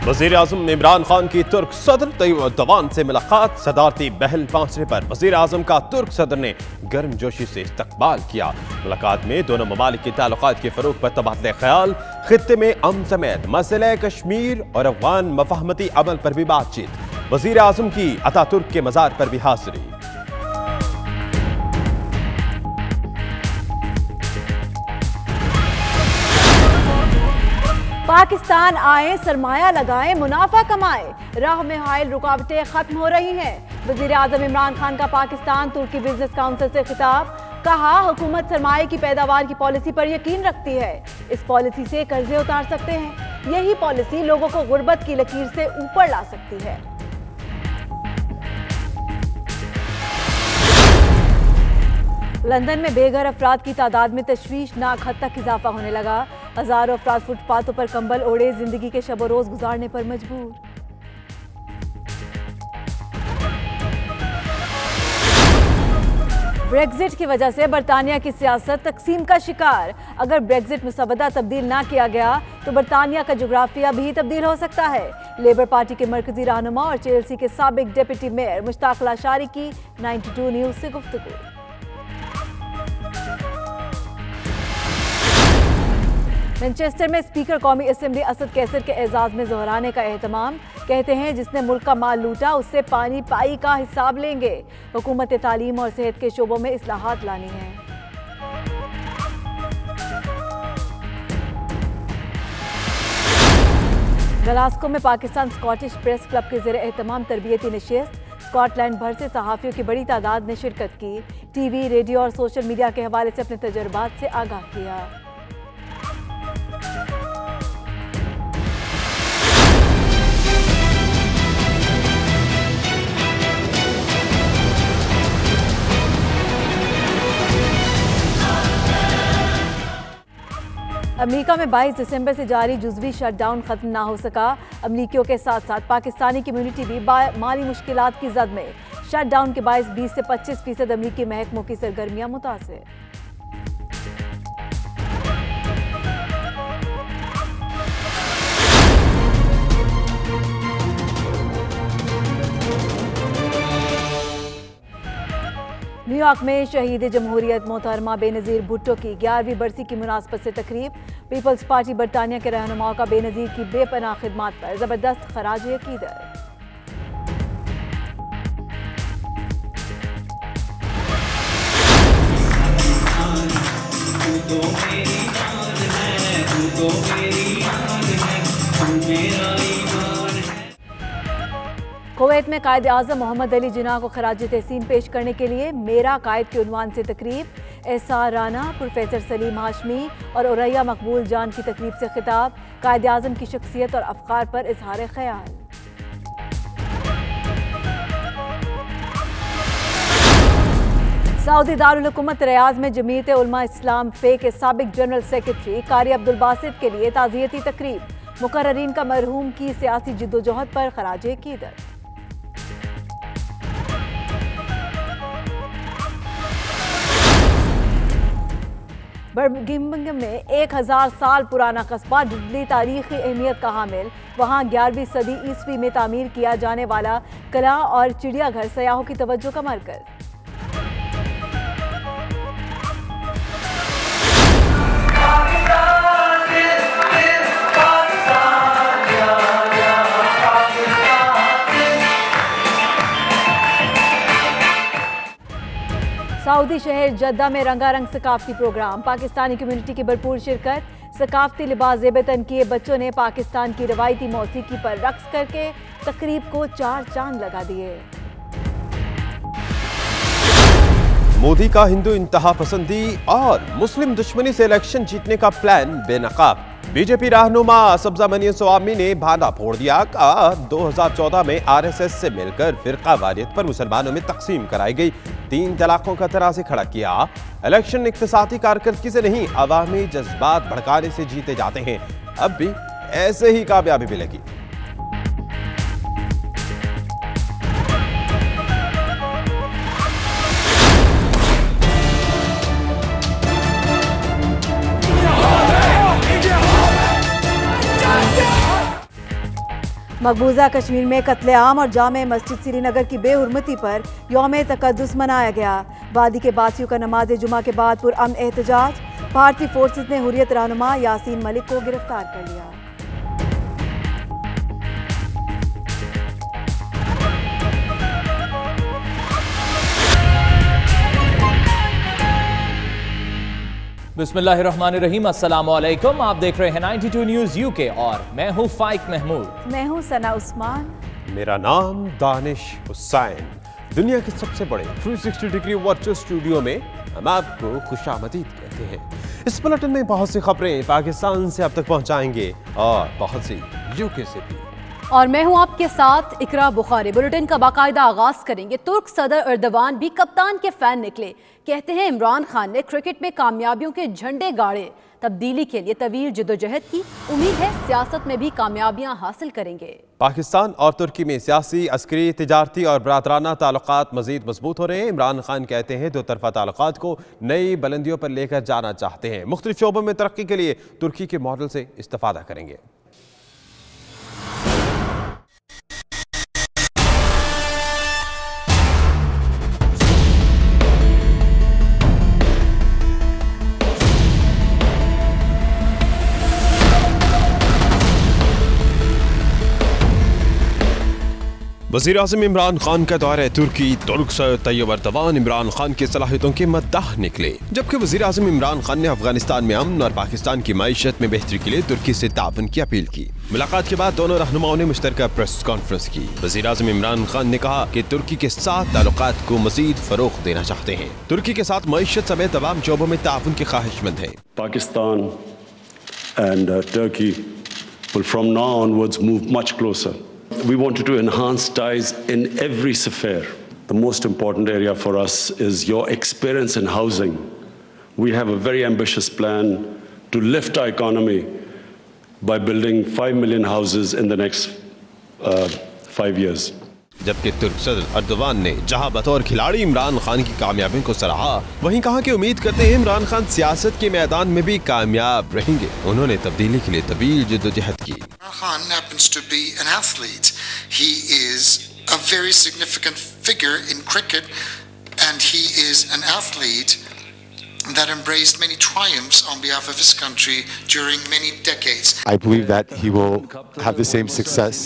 वज़ीर-ए-आज़म इमरान खान की तुर्क सदर तैयब अर्दोग़ान से मुलाकात। सदारती बहल पहुंचने पर वज़ीर-ए-आज़म का तुर्क सदर ने गर्मजोशी से इस्तकबाल किया। मुलाकात में दोनों ममालिक के ताल्लुकात के फ़रोग़ पर तबादले ख्याल, खित्ते में अमन समेत मसले कश्मीर और अफ़गान मफ़ाहमती अमल पर भी बातचीत। वज़ीर-ए-आज़म की अतातुर्क के मज़ार पर भी हाज़िरी। पाकिस्तान आए, सरमाया लगाए, मुनाफा कमाए, राह में हायल रुकावटें खत्म हो रही हैं। वज़ीर-ए-आज़म इमरान खान का पाकिस्तान तुर्की बिजनेस काउंसिल से खिताब। कहा, हुकूमत सरमाए की पैदावार की पॉलिसी पर यकीन रखती है। इस पॉलिसी से कर्जे उतार सकते हैं। यही पॉलिसी लोगों को गुर्बत की लकीर से ऊपर ला सकती है। लंदन में बेघर अफराद की तादाद में तशवीशनाक हद तक इजाफा होने लगा। हजारों अफराद फुटपाथों पर कंबल ओढ़े जिंदगी के शब रोज गुजारने पर मजबूर। ब्रेक्जिट की वजह से बरतानिया की सियासत तकसीम का शिकार। अगर ब्रेक्जिट मुसवदा तब्दील ना किया गया तो बरतानिया का जोग्राफिया भी तब्दील हो सकता है। लेबर पार्टी के मरकजी रहनुमा और चेल्सी के साबिक डिप्टी मेयर मुश्ताक लाशारी की 92 न्यूज से गुफ्तगू। मैनचेस्टर में स्पीकर कौमी असेंबली असद कैसर के एजाज में जोहराने का एहतमाम। कहते हैं, जिसने मुल्क का माल लूटा उससे पानी पाई का हिसाब लेंगे। हुकूमत तालीम और सेहत के शोबों में इस्लाहात लानी है। ग्लासगो में पाकिस्तान स्कॉटिश प्रेस क्लब के ज़ेर एहतमाम तरबियती नशिस्त। स्कॉटलैंड भर से सहाफ़ियों की बड़ी तादाद ने शिरकत की। टीवी, रेडियो और सोशल मीडिया के हवाले से अपने तजुर्बात से आगाह किया। अमेरिका में 22 दिसंबर से जारी जुज़वी शटडाउन खत्म ना हो सका। अमरीकियों के साथ साथ पाकिस्तानी कम्युनिटी भी माली मुश्किलात की जद में। शटडाउन के बायस 20 से 25% अमरीकी महकमों की सरगर्मियां मुतासिर। न्यूयॉर्क में शहीद जमहूरियत मोहतरमा बेनज़ीर भुट्टो की 11वीं बरसी की मुनासबत से तकरीब। पीपल्स पार्टी बरतानिया के रहनुमाओं का बेनज़ीर की बेपनाह खिदमात पर ज़बरदस्त खराज अक़ीदत। कुवैत में कायद आज़म मोहम्मद अली जिन्ना को खराज तहसीन पेश करने के लिए मेरा कायद के उन्वान से तकरीब। एहसान राना, प्रोफेसर सलीम हाशमी और उरैया मकबूल जान की तकरीब से खिताब। कायद आज़म की शख्सियत और अफकार पर इजहार ख्याल। सऊदी दारुल हुकूमत रियाद में जमीयत उलमा इस्लाम फे के साबिक जनरल सेक्रेटरी कारी अब्दुल बासित के लिए ताज़ियती तकरीब। मुकर्ररीन का मरहूम की सियासी जिद्दोजहद पर खराज अक़ीदत। बर्मिंघम में 1000 साल पुराना कस्बा डुडली तारीखी अहमियत का हामिल। वहाँ 11वीं सदी ईस्वी में तामीर किया जाने वाला कला और चिड़ियाघर सयाहों की तवज्जो का मरकज। सऊदी शहर जद्दा में रंगारंग सकाफती प्रोग्राम। पाकिस्तानी कम्युनिटी की भरपूर शिरकत। सकाफती लिबास ज़ेबतन किए बच्चों ने पाकिस्तान की रवायती मौसीकी पर रक्स करके तकरीब को 4 चांद लगा दिए। मोदी का हिंदू इंतहा पसंदी और मुस्लिम दुश्मनी से इलेक्शन जीतने का प्लान बेनकाब। बीजेपी रहनुमा सब्जा मनी स्वामी ने भाना फोड़ दिया। 2014 में आरएसएस से मिलकर फिरका वारियत पर मुसलमानों में तकसीम कराई गई। 3 तलाकों का तराज़ी खड़ा किया। इलेक्शन इक्तिसादी कारकर्दगी से नहीं, अवामी जज्बात भड़काने से जीते जाते हैं। अब भी ऐसे ही कामयाबी मिलेगी। मकबूजा कश्मीर में कत्लेआम और जामे मस्जिद श्रीनगर की बेहुरमती पर यौम तकद्दुस मनाया गया। वादी के बासियों का नमाज जुमा के बाद पुरअमन एहतजाज। भारतीय फोर्सेज ने हुर्रियत रहनुमा यासीन मलिक को गिरफ्तार कर लिया। बिस्मिल्लाहिर्रहमानिर्रहीम, अस्सलाम वालेकुम। आप देख रहे हैं 92 न्यूज़ यूके और मैं हूं फाइक महमूद। मैं हूं सना उस्मान। मेरा नाम दानिश हुसैन। दुनिया के सबसे बड़े 360 डिग्री वर्चुअल स्टूडियो में हम आपको खुशामदीद कहते हैं। इस बुलेटिन में बहुत सी खबरें पाकिस्तान से अब तक पहुंचाएंगे और बहुत सी यूके से भी। और मैं हूं आपके साथ इकरा बुखारी। बुलेटिन का बाकायदा आगाज करेंगे। तुर्क सदर एर्दोगान भी कप्तान के फैन निकले। कहते हैं इमरान खान ने क्रिकेट में कामयाबियों के झंडे गाड़े। तब्दीली के लिए तवील जद्दोजहद की उम्मीद है, सियासत में भी कामयाबियां हासिल करेंगे। पाकिस्तान और तुर्की में सियासी, अस्करी, तिजारती और बरादराना ताल्लुकात मजीद मजबूत हो रहे हैं। इमरान खान कहते हैं दो तरफा ताल्लुकात को नई बुलंदियों पर लेकर जाना चाहते हैं। मुख्तलिफ शोबों में तरक्की के लिए तुर्की के मॉडल से इस्तेफादा करेंगे। वज़ीर आज़म इमरान खान का दौरा तुर्की। तुर्क सदर तैयब एर्दोगान इमरान खान की सलाहियतों के मद्दाह निकले, जबकि वज़ीर आज़म इमरान खान ने अफगानिस्तान में अमन और पाकिस्तान की मईशत में बेहतरी के लिए तुर्की से ताउन की अपील की। मुलाकात के बाद दोनों रहनुमाओं ने मुश्तरका प्रेस कॉन्फ्रेंस की। वज़ीर आज़म इमरान खान ने कहा कि तुर्की के साथ ताल्लुकात को मजीद फरोग़ देना चाहते हैं। तुर्की के साथ मईशत समेत तमाम शोबों में ताउन की ख्वाहिशमंद है। Pakistan and Turkey will from now onwards move much closer. We wanted to enhance ties in every sphere. The most important area for us is your experience in housing. We have a very ambitious plan to lift our economy by building 5 million houses in the next 5 years. जबकि तुर्क सदर Erdogan ने जहां बतौर खिलाड़ी इमरान खान की कामयाबियों को सराहा, वहीं कहा कि उम्मीद करते हैं इमरान खान सियासत के मैदान में भी कामयाब रहेंगे। उन्होंने तब्दीली के लिए तवील जद्दोजहद की। Khan happens to be an athlete. He is a very significant figure in cricket, and he is an athlete that embraced many triumphs on behalf of his country during many decades. I believe that he will have the same success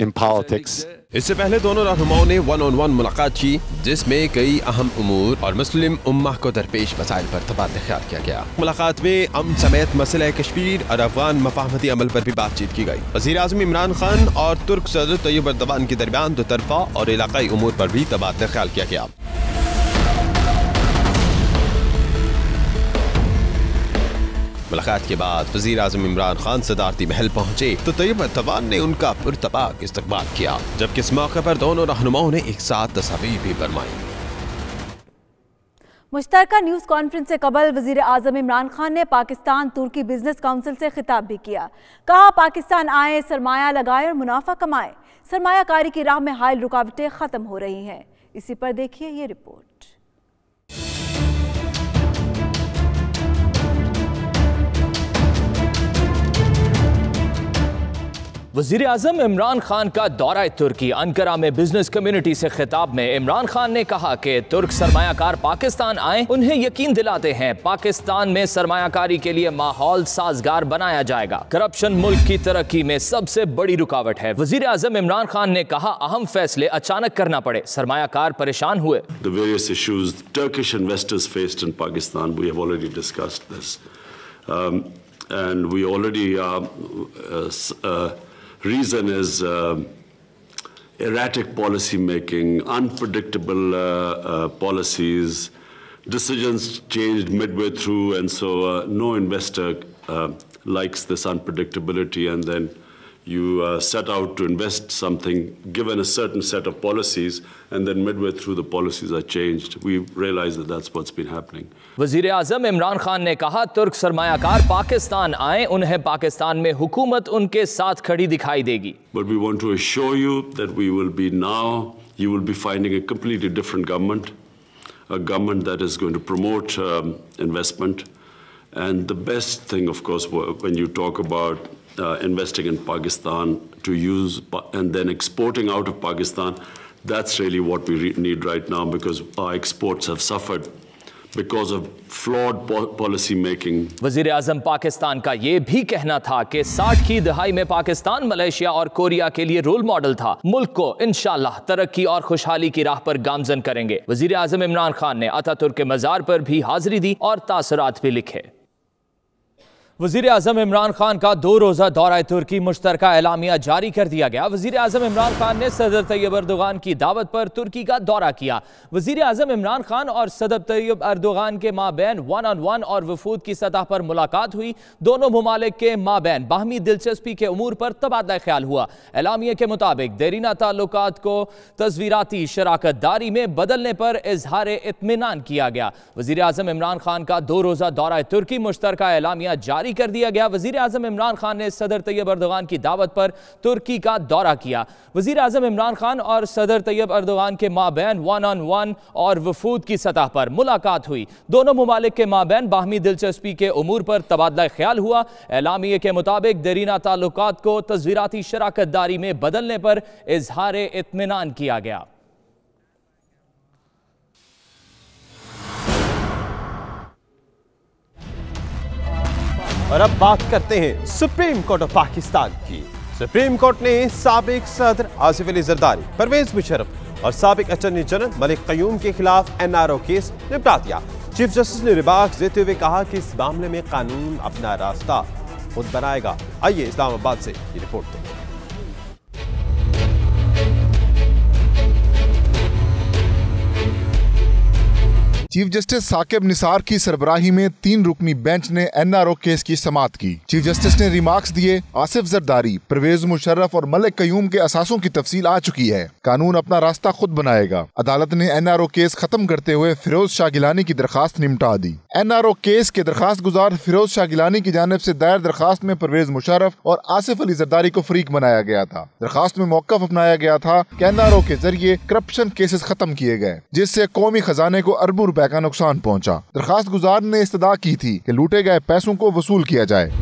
in politics. इससे पहले दोनों रहनुमाओं ने 1-on-1 मुलाकात की, जिसमें कई अहम उमूर और मुस्लिम उम्मा को दरपेश मसाइल पर तबादला ख्याल किया गया। मुलाकात में अमन समेत मसला कश्मीर और अफगान मफाहमती अमल पर भी बातचीत की गई। वज़ीर आज़म इमरान खान और तुर्क सदर तैयब एर्दोगान के दरमियान दो तरफा और इलाकाई उमूर पर भी तबादला ख्याल किया गया। मुलाकात के बाद वज़ीर आज़म इमरान खान सदारती महल पहुंचे तो तैयब एर्दोगान ने उनका पुरतबाक इस्तकबाल किया, जबकि इस मौके पर दोनों रहनुमाओं ने एक साथ तस्वीर भी बनवाई। मुश्तरका न्यूज़ कॉन्फ्रेंस से कबल वज़ीर आज़म इमरान खान ने पाकिस्तान तुर्की बिजनेस काउंसिल से खिताब भी किया। कहा पाकिस्तान आए, सरमाया लगाए और मुनाफा कमाए। सरमायाकारी की राह में हायल रुकावटें ख़त्म हो रही हैं। इसी पर देखिए ये रिपोर्ट। वज़ीर आज़म इमरान खान का दौरा तुर्की। अंकारा में बिजनेस कम्युनिटी से खिताब में इमरान खान ने कहा कि तुर्क सरमायाकार पाकिस्तान आए, उन्हें यकीन दिलाते हैं पाकिस्तान में सरमायाकारी के लिए माहौल साजगार बनाया जाएगा। करप्शन मुल्क की तरक्की में सबसे बड़ी रुकावट है। वज़ीर आज़म इमरान खान ने कहा अहम फैसले अचानक करना पड़े, सरमायाकार परेशान हुए। The various issues Turkish investors faced in Pakistan, we have already discussed this. And we already reason is erratic policy making, unpredictable policies, decisions changed midway through, and so no investor likes this unpredictability. And then you set out to invest something given a certain set of policies, and then midway through the policies are changed. We realize that that's what's been happening. वज़ीर आज़म इमरान खान ने कहा तुर्क सरमायाकार पाकिस्तान आए, उन्हें पाकिस्तान में हुकूमत उनके साथ खड़ी दिखाई देगी। But we want to assure you that we will be now, you will be finding a completely different government, a government that is going to promote investment. And the best thing, of course, when you talk about investing in Pakistan to use and then exporting out of Pakistan. That's really what we need right now, because our exports have suffered because of flawed policy making. वज़ीर आज़म पाकिस्तान का ये भी कहना था कि 60 की दहाई में पाकिस्तान मलेशिया और कोरिया के लिए रोल मॉडल था। मुल्क को इंशाअल्लाह तरक्की और खुशहाली की राह पर गामजन करेंगे। वज़ीर आज़म इमरान खान ने अतातुर्क के मज़ार पर भी हाजिरी दी और तासुरात भी लिखे। वज़ीर आज़म इमरान खान का 2 रोज़ा दौरा तुर्की मुश्तरका एलामिया जारी कर दिया गया। वज़ीर आज़म इमरान खान ने सदर तैयब अर्दोगान की दावत पर तुर्की का दौरा किया। वज़ीर आज़म इमरान खान और सदर तैयब अर्दोगान के माबैन 1-on-1 और वफूद की सतह पर मुलाकात हुई। दोनों ममालिक के माबैन बाहमी दिलचस्पी के उमूर पर तबादला ख्याल हुआ। एलामिया के मुताबिक देरीना ताल्लुकात को तस्वीराती शराकत दारी में बदलने पर इजहार इत्मीनान किया गया। वज़ीर आज़म इमरान खान का 2 रोज़ा दौरा तुर्की मुश्तरका एलामिया जारी कर दिया गया। वज़ीर आज़म इमरान खान ने सदर तैयब अर्दोगान की दावत पर तुर्की का दौरा किया। वज़ीर आज़म इमरान खान और सदर तैयब अर्दोगान के माबैन 1-on-1 और वफूद की सतह पर मुलाकात हुई। दोनों ममालिक के माबैन बाहमी दिलचस्पी के उमूर पर तबादला ख्याल हुआ। एलामिया के मुताबिक देरीना ताल्लुकात को तस्वीराती शराकत दारी में बदलने पर इजहार इत्मीनान किया गया। और अब बात करते हैं सुप्रीम कोर्ट ऑफ पाकिस्तान की। सुप्रीम कोर्ट ने साबिक सदर आसिफ अली जरदारी, परवेज मुशर्रफ और साबिक अटॉर्नी जनरल मलिक क़य्यूम के खिलाफ NRO केस निपटा दिया। चीफ जस्टिस ने रिमार्क्स देते हुए कहा कि इस मामले में कानून अपना रास्ता खुद बनाएगा। आइए इस्लामाबाद से ये रिपोर्ट देखें। चीफ जस्टिस साकिब निसार की सरबराही में 3 रुकनी बेंच ने NRO केस की समाअत की। चीफ जस्टिस ने रिमार्क्स दिए, आसिफ जरदारी, परवेज मुशर्रफ और मलिक क़य्यूम के असासों की तफसील आ चुकी है, कानून अपना रास्ता खुद बनाएगा। अदालत ने NRO केस खत्म करते हुए फिरोज शाह गिलानी की दरखास्त निपटा दी। NRO केस के दरखास्त गुजार फिरोज शाह गिलानी की जानिब से दायर दरखास्त में परवेज मुशर्रफ और आसिफ अली जरदारी को फरीक बनाया गया था। दरखास्त में मौक़िफ़ अपनाया गया था कि NRO के जरिए करप्शन केसेस खत्म किए गए, जिससे कौमी खजाने को अरबों रुपए का नुकसान पहुंचा। दरखास्त गुजार ने इस्तदा की थी कि लूटे गए पैसों को वसूल किया जाए।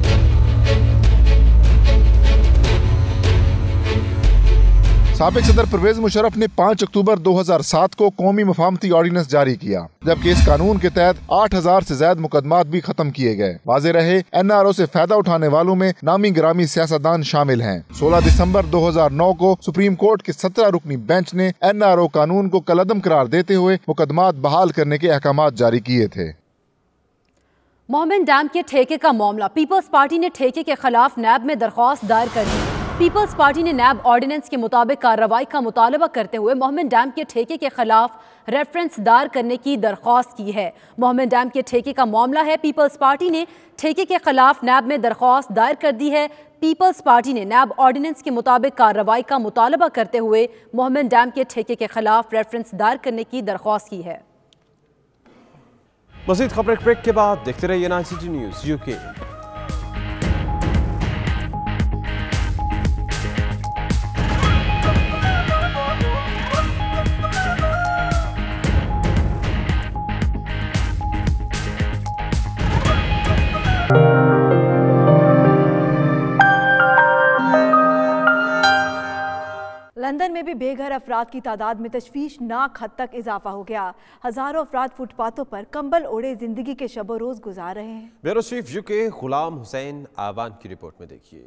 साबिक सदर परवेज मुशर्रफ ने 5 अक्टूबर 2007 को कौमी मफाहमती ऑर्डिनेंस जारी किया, जबकि इस कानून के तहत 8000 से ज्यादा मुकदमात भी खत्म किए गए। वाज़ेह रहे, NRO से फायदा उठाने वालों में नामी गिरामी सियासतदान शामिल हैं। 16 दिसंबर 2009 को सुप्रीम कोर्ट के 17 रुकनी बेंच ने NRO कानून को कलअदम करार देते हुए मुकदमात बहाल करने के अहकामात जारी किए थे। मोहम्मद डैम के ठेके का मामला, पीपल्स पार्टी ने ठेके के खिलाफ नैब में दरख्वास्त दायर कर दी। पीपल्स पार्टी ने नैब ऑर्डिनेंस के मुताबिक कार्रवाई का मुतालबा करते हुए मोहम्मद डैम के ठेके के खिलाफ रेफरेंस दायर करने की दरख्वास्त की है। मोहम्मद डैम के ठेके का मामला है। पीपल्स पार्टी ने ठेके के खिलाफ नैब में दरख्वास्त दायर कर दी है। पीपल्स पार्टी ने नैब ऑर्डिनेंस के मुताबिक कार्रवाई का मुतालबा करते हुए मोहम्मद डैम के ठेके के खिलाफ रेफरेंस दायर करने की दरख्वास्त की है। मज़ीद खबरें ब्रेक के बाद देखते रहिए 9city न्यूज़ UK। लंदन में भी बेघर अफराद की तादाद में तशवीशनाक हद तक इजाफा हो गया। हजारों अफराद फुटपाथों पर कंबल ओढ़े जिंदगी के शब रोज गुजार रहे हैं। Bureau chief UK Ghulam Hussain आवान की रिपोर्ट में देखिए।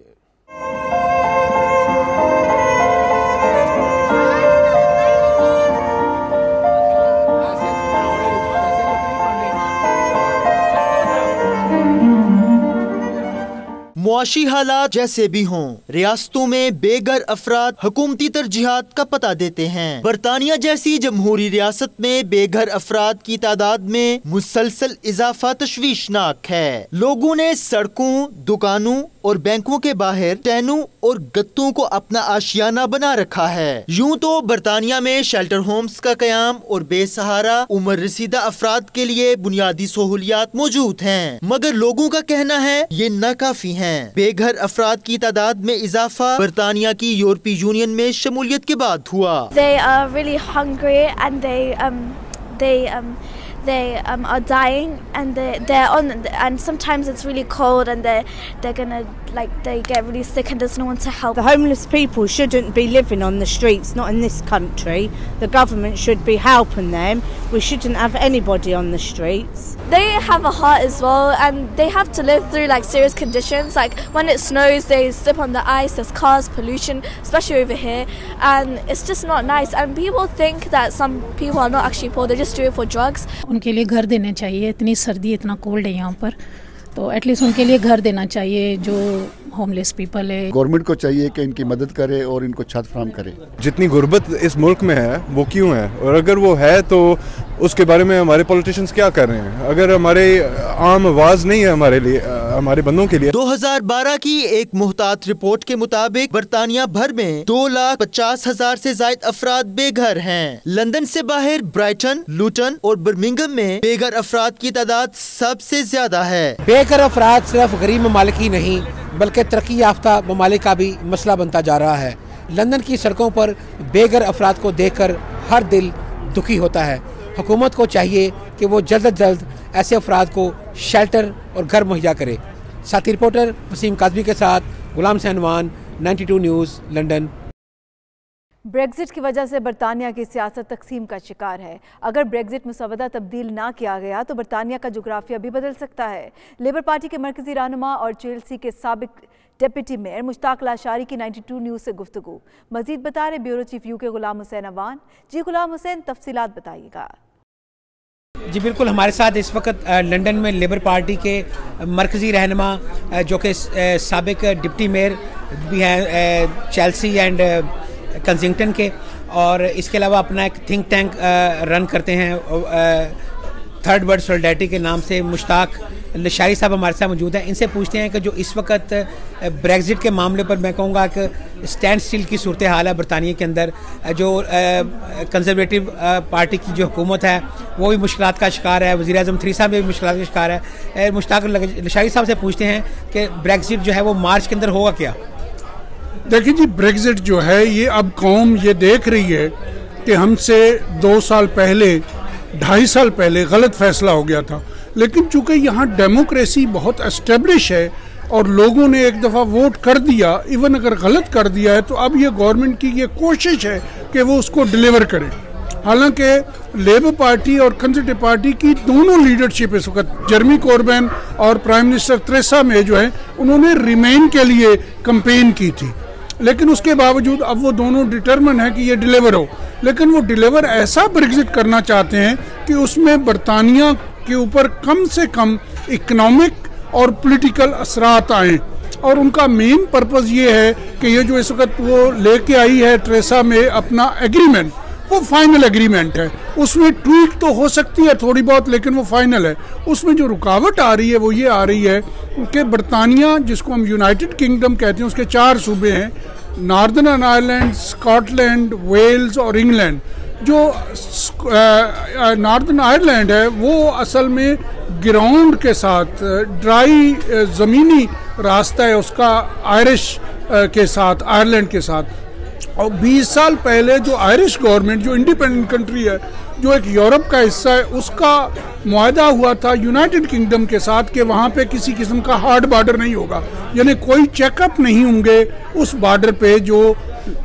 मुआशी हालात जैसे भी हों, रियासतों में बेघर अफराद हुकूमती तरजीहात का पता देते हैं। बरतानिया जैसी जमहूरी रियासत में बेघर अफराद की तादाद में मुसलसल इजाफा तशवीशनाक है। लोगों ने सड़कों, दुकानों और बैंकों के बाहर टैनों और गत्तों को अपना आशियाना बना रखा है। यूं तो बरतानिया में शेल्टर होम्स का कयाम और बेसहारा उम्र रसीदा अफराद के लिए बुनियादी सहूलियात मौजूद हैं, मगर लोगों का कहना है ये नाकाफी हैं। बेघर अफराद की तादाद में इजाफा बरतानिया की यूरोपीय यूनियन में शमूलियत के बाद हुआ। they are dying, and they're on, and sometimes it's really cold, and they're gonna they get really sick, and there's no one to help. The homeless people shouldn't be living on the streets, not in this country. The government should be helping them. We shouldn't have anybody on the streets. They have a heart as well, and they have to live through serious conditions. Like when it snows, they slip on the ice. There's cars, pollution, especially over here, and it's just not nice. And people think that some people are not actually poor; they just do it for drugs. उनके लिए घर देने चाहिए. इतनी सर्दी, इतना cold है यहाँ पर, तो एटलीस्ट उनके लिए घर देना चाहिए जो होमलेस पीपल है. गवर्नमेंट को चाहिए कि इनकी मदद करे और इनको छत फराहम करे. जितनी गुर्बत इस मुल्क में है वो क्यों है, और अगर वो है तो उसके बारे में हमारे पॉलिटिशियंस क्या कर रहे हैं. अगर हमारे आम आवाज नहीं है हमारे लिए, हमारे बंदों के लिए. 2012 की एक मुहतात रिपोर्ट के मुताबिक बरतानिया भर में 2,50,000 से ज्यादा अफराद बेघर हैं. लंदन से बाहर ब्राइटन, लूटन और बर्मिंघम में बेघर अफराद की तादाद सबसे ज्यादा है. बेघर अफराद सिर्फ गरीब ममालिक ही नहीं बल्कि तरक्की याफ्ता ममालिक का भी मसला बनता जा रहा है. लंदन की सड़कों पर बेघर अफराद को देखकर हर दिल दुखी होता है. हुकूमत को चाहिए कि वो जल्द अज जल्द ऐसे अफराद को शेल्टर और घर मुहैया करे. साथी रिपोर्टर वसीम काज़मी के साथ गुलाम सहनवान, 92 न्यूज़, लंदन. ब्रेग्जिट की वजह से बरतानिया की सियासत तकसीम का शिकार है. अगर ब्रेग्जिट मुसवदा तब्दील ना किया गया तो बरतानिया का जोग्राफिया भी बदल सकता है. लेबर पार्टी के मरकजी रहनुमा और चेल्सी के साबिक डिप्टी मेयर मुश्ताक लाशारी की 92 न्यूज़ से गुफ्तगू. मजीद बता रहे ब्यूरो चीफ यू के गुलाम हुसैन अवान. जी गुलाम हुसैन, तफसीलात बताइएगा. जी बिल्कुल, हमारे साथ इस वक्त लंदन में लेबर पार्टी के मरकजी रहनुमा जो कि साबिक डिप्टी मेयर भी हैं चेल्सी एंड कंसिंगटन के, और इसके अलावा अपना एक थिंक टैंक रन करते हैं थर्ड वर्ल्ड सॉलिडारिटी के नाम से. मुश्ताक लाशारी साहब हमारे साथ मौजूद हैं. इनसे पूछते हैं कि जो इस वक्त ब्रेग्जिट के मामले पर मैं कहूँगा कि स्टैंड स्टिल की सूरत हाल है बरतानिया के अंदर. जो कंजर्वेटिव पार्टी की जो हुकूमत है वो भी मुश्किलात का शिकार है. वज़ीर आज़म थेरेसा भी मुश्किलात का शिकार है. मुश्ताक लाशारी साहब से पूछते हैं कि ब्रेग्जिट जो है वो मार्च के अंदर होगा क्या. देखिए जी, ब्रेग्जिट जो है ये अब कौम ये देख रही है कि हमसे 2 साल पहले, 2.5 साल पहले गलत फैसला हो गया था, लेकिन चूंकि यहाँ डेमोक्रेसी बहुत एस्टेब्लिश है और लोगों ने एक दफ़ा वोट कर दिया, इवन अगर गलत कर दिया है तो अब ये गवर्नमेंट की ये कोशिश है कि वो उसको डिलीवर करे. हालांकि लेबर पार्टी और कंजर्वेटिव पार्टी की दोनों लीडरशिप इस वक्त, जेरेमी कॉर्बिन और प्राइम मिनिस्टर थेरेसा मे जो है, उन्होंने रिमेन के लिए कंपेन की थी, लेकिन उसके बावजूद अब वो दोनों डिटरमिन है कि ये डिलीवर हो. लेकिन वो डिलीवर ऐसा ब्रेग्जिट करना चाहते हैं कि उसमें बरतानिया के ऊपर कम से कम इकोनॉमिक और पॉलिटिकल असरात आए. और उनका मेन पर्पस ये है कि ये जो इस वक्त वो लेके आई है थेरेसा में अपना एग्रीमेंट, वो फाइनल एग्रीमेंट है. उसमें ट्वीट तो हो सकती है थोड़ी बहुत, लेकिन वो फाइनल है. उसमें जो रुकावट आ रही है वो ये आ रही है कि बरतानिया, जिसको हम यूनाइटेड किंगडम कहते हैं, उसके 4 सूबे हैं, नॉर्दर्न आयरलैंड, स्कॉटलैंड, वेल्स और इंग्लैंड. जो नॉर्दर्न आयरलैंड है वो असल में ग्राउंड के साथ, ड्राई ज़मीनी रास्ता है उसका आयरिश के साथ, आयरलैंड के साथ. और 20 साल पहले जो आयरिश गवर्नमेंट, जो इंडिपेंडेंट कंट्री है, जो एक यूरोप का हिस्सा है, उसका मुआहदा हुआ था यूनाइटेड किंगडम के साथ कि वहाँ पे किसी किस्म का हार्ड बॉर्डर नहीं होगा, यानी कोई चेकअप नहीं होंगे उस बॉर्डर पे जो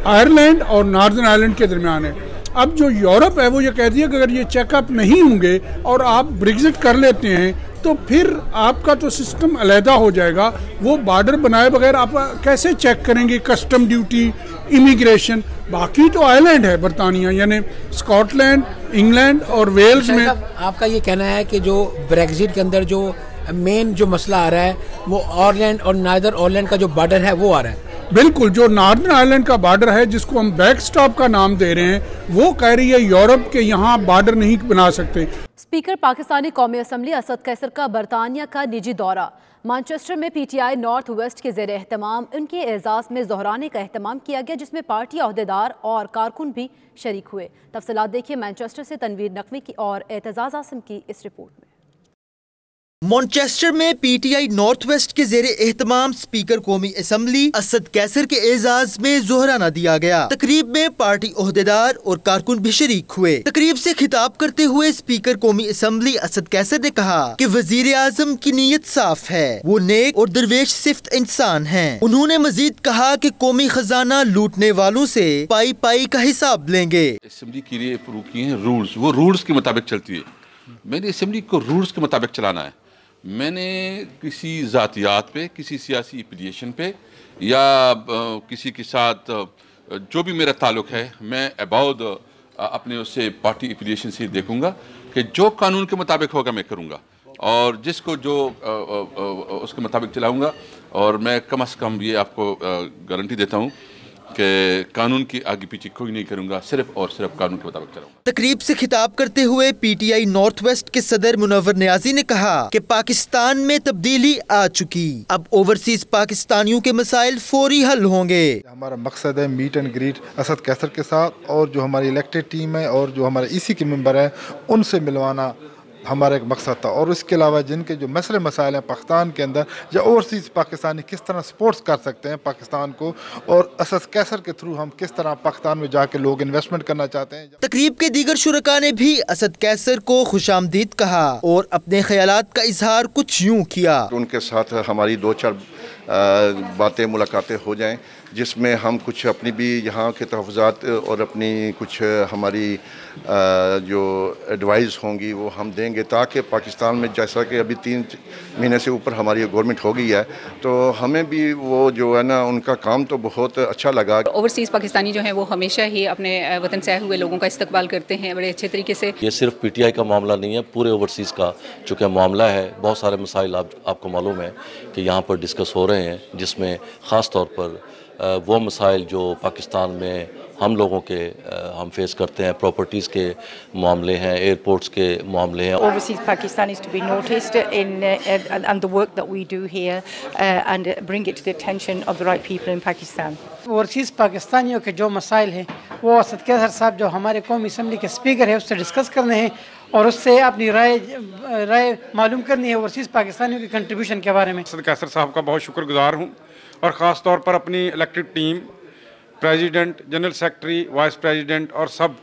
आयरलैंड और नॉर्दर्न आयरलैंड के दरमियान है. अब जो यूरोप है वो ये कहती है कि अगर ये चेकअप नहीं होंगे और आप ब्रेग्जिट कर लेते हैं तो फिर आपका तो सिस्टम अलहदा हो जाएगा. वो बॉर्डर बनाए बगैर आप कैसे चेक करेंगे कस्टम ड्यूटी, इमिग्रेशन. बाकी तो आइलैंड है बरतानिया, यानी स्कॉटलैंड, इंग्लैंड और वेल्स में. आपका ये कहना है कि जो ब्रेग्जिट के अंदर जो मेन जो मसला आ रहा है वो आयरलैंड और नार्दर्न आयरलैंड का जो बॉर्डर है वो आ रहा है. बिल्कुल, जो नॉर्दर्न आयरलैंड का बॉर्डर है, जिसको हम बैक स्टॉप का नाम दे रहे हैं, वो कह रही है यूरोप के यहाँ बॉर्डर नहीं बना सकते. स्पीकर पाकिस्तानी कौमी असम्बली असद कैसर का बरतानिया का निजी दौरा. मैनचेस्टर में पीटीआई नॉर्थ वेस्ट के ज़ेर एहतमाम उनके एजाज़ में दोहराने का एहतमाम किया गया, जिसमें पार्टी अहदेदार और कारकुन भी शरीक हुए. तफसीलात देखिए मैनचेस्टर से तनवीर नकवी की और एतजाज़ आसिम की इस रिपोर्ट में. मॉन्चेस्टर में पीटीआई नॉर्थ वेस्ट के जेरे एहतमाम स्पीकर कौमी असम्बली असद कैसर के एजाज में जोहराना दिया गया। तकरीब में पार्टी ओहदेदार और कारकुन भी शरीक हुए। तकरीब से खिताब करते हुए स्पीकर कौमी असम्बली असद कैसर ने कहा कि वजीर आजम की नीयत साफ है, वो नेक और दरवेश सिफ्त इंसान हैं। उन्होंने मजीद कहा कि कौमी खजाना लूटने वालों से पाई पाई का हिसाब लेंगे। असम्बली के लिए शुरू किए हैं रूल्स, वो रूल्स के मुताबिक चलती है। मैंने असम्बली को रूल्स के मुताबिक चलाना है। मैंने किसी ज़ातियात पे, किसी सियासी एफिलिएशन पे या किसी के साथ जो भी मेरा ताल्लुक़ है, मैं अबाउट अपने उससे पार्टी एफिलिएशन से देखूंगा कि जो कानून के मुताबिक होगा मैं करूंगा और जिसको जो उसके मुताबिक चलाऊंगा। और मैं कम से कम ये आपको गारंटी देता हूँ कि कानून की आगे पीछे कोई नहीं करूंगा, सिर्फ और सिर्फ कानून के मुताबिक चलाऊंगा। तकरीब से खिताब करते हुए पीटीआई नॉर्थ वेस्ट के सदर मुनव्वर नियाजी ने कहा कि पाकिस्तान में तब्दीली आ चुकी, अब ओवरसीज पाकिस्तानियों के मसाइल फौरी हल होंगे। हमारा मकसद है meet and greet Asad Qaiser के साथ और जो हमारी इलेक्टेड टीम है और जो हमारे ईसी के मेंबर हैं उनसे मिलवाना हमारा एक मकसद था। और इसके अलावा जिनके जो मसले मसाइल हैं पाकिस्तान के अंदर या ओवरसीज़ पाकिस्तानी किस तरह सपोर्ट्स कर सकते हैं पाकिस्तान को, और असद कैसर के थ्रू हम किस तरह पाकिस्तान में जाके लोग इन्वेस्टमेंट करना चाहते हैं। तकरीब के दीगर शुरका ने भी असद कैसर को खुशामदीद कहा और अपने ख्यालात का इजहार कुछ यूँ किया। उनके साथ हमारी 2-4 बातें मुलाकातें हो जाएं जिसमें हम कुछ अपनी भी यहाँ के तहफ़्फ़ुज़ात और अपनी कुछ हमारी जो एडवाइस होंगी वो हम देंगे, ताकि पाकिस्तान में जैसा कि अभी 3 महीने से ऊपर हमारी गवर्नमेंट हो गई है तो हमें भी वो जो है ना उनका काम तो बहुत अच्छा लगा। ओवरसीज़ पाकिस्तानी जो हैं वो हमेशा ही अपने वतन से आए हुए लोगों का इस्तकबाल करते हैं बड़े अच्छे तरीके से। ये सिर्फ पीटीआई का मामला नहीं है, पूरे ओवरसीज़ का चूँकि मामला है। बहुत सारे मसाइल आपको मालूम है कि यहाँ पर डिस्कस हो रहे हैं, जिसमें ख़ास तौर पर वो मसाइल जो पाकिस्तान में हम लोगों के हम फेस करते हैं, प्रॉपर्टीज़ के मामले हैं, एयरपोर्ट्स के मामले हैं। Overseas Pakistanis to be noticed in and the work that we do here and bring it to the attention of the right people in Pakistan. Overseas पाकिस्तानियों के जो मसाइल हैं वो असद कैसर साहब जो हमारे कौमी असम्बली के स्पीकर है उससे डिस्कस करने हैं और उससे अपनी राय मालूम करनी है ओवरसीज़ पाकिस्तानियों के कंट्रीब्यूशन के बारे में। असद कैसर साहब का बहुत शुक्रगुजार हूँ और ख़ास तौर पर अपनी elected team, president, general secretary, vice president और सब